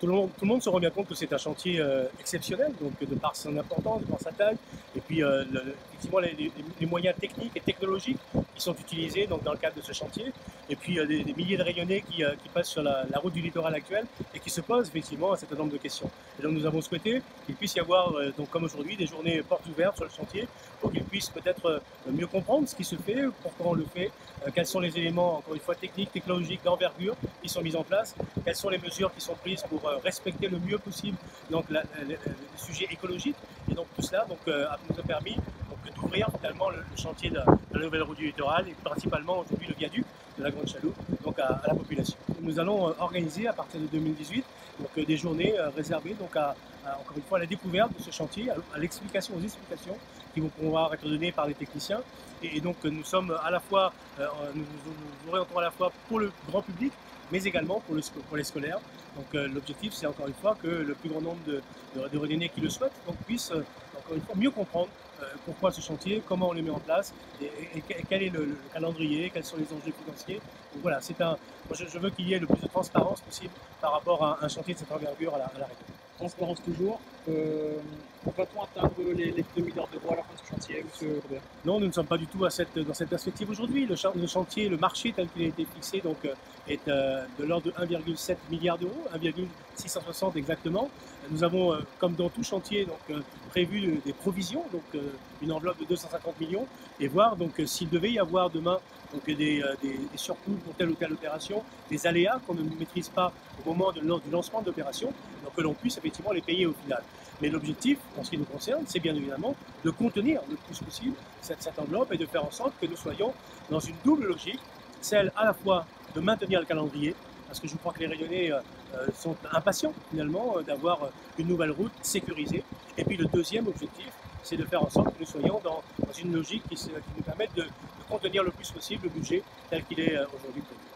tout le monde se rend bien compte que c'est un chantier exceptionnel, donc de par son importance, de par sa taille, et puis effectivement les moyens techniques et technologiques qui sont utilisés donc, dans le cadre de ce chantier, et puis des milliers de rayonnés qui passent sur la route du littoral actuel et qui se posent effectivement un certain nombre de questions. Et donc nous avons souhaité qu'il puisse y avoir, donc, comme aujourd'hui, des journées portes ouvertes sur le chantier pour qu'ils puissent peut-être mieux comprendre ce qui se fait, pourquoi on le fait, quels sont les éléments, encore une fois, techniques, technologiques, d'envergure qui sont mis en place, quelles sont les mesures qui sont prises pour respecter le mieux possible donc, les sujets écologiques. Et donc tout cela donc, nous a permis d'ouvrir finalement le chantier de la nouvelle route du littoral et principalement aujourd'hui le viaduc de la Grande Chaloupe donc à la population. Nous allons organiser à partir de 2018 donc, des journées réservées donc encore une fois à la découverte de ce chantier, à l'explication, aux explications qui vont pouvoir être données par les techniciens. Et donc nous sommes à la fois, nous orientons à la fois pour le grand public, mais également pour les scolaires. Donc l'objectif, c'est encore une fois que le plus grand nombre de rayonnés qui le souhaitent donc, puissent encore une fois mieux comprendre pourquoi ce chantier, comment on le met en place, et quel est le calendrier, quels sont les enjeux financiers. Donc voilà, moi je veux qu'il y ait le plus de transparence possible par rapport à un chantier de cette envergure à la région. Transparence toujours. Va-t-on atteindre les 2 milliards d'euros à la fin de ce chantier, monsieur Robert? Non, nous ne sommes pas du tout dans cette perspective aujourd'hui. Le chantier, le marché tel qu'il a été fixé donc, est de l'ordre de 1,7 milliard d'euros, 1,660 exactement. Nous avons, comme dans tout chantier, donc, prévu des provisions, donc une enveloppe de 250 millions, et voir donc s'il devait y avoir demain donc, des surcoûts pour telle ou telle opération, des aléas qu'on ne maîtrise pas au moment du lancement de l'opération, donc que l'on puisse effectivement les payer au final. Mais l'objectif, en ce qui nous concerne, c'est bien évidemment de contenir le plus possible cette enveloppe et de faire en sorte que nous soyons dans une double logique, celle à la fois de maintenir le calendrier, parce que je crois que les rayonnés sont impatients finalement d'avoir une nouvelle route sécurisée. Et puis le deuxième objectif, c'est de faire en sorte que nous soyons dans une logique qui nous permette de contenir le plus possible le budget tel qu'il est aujourd'hui prévu.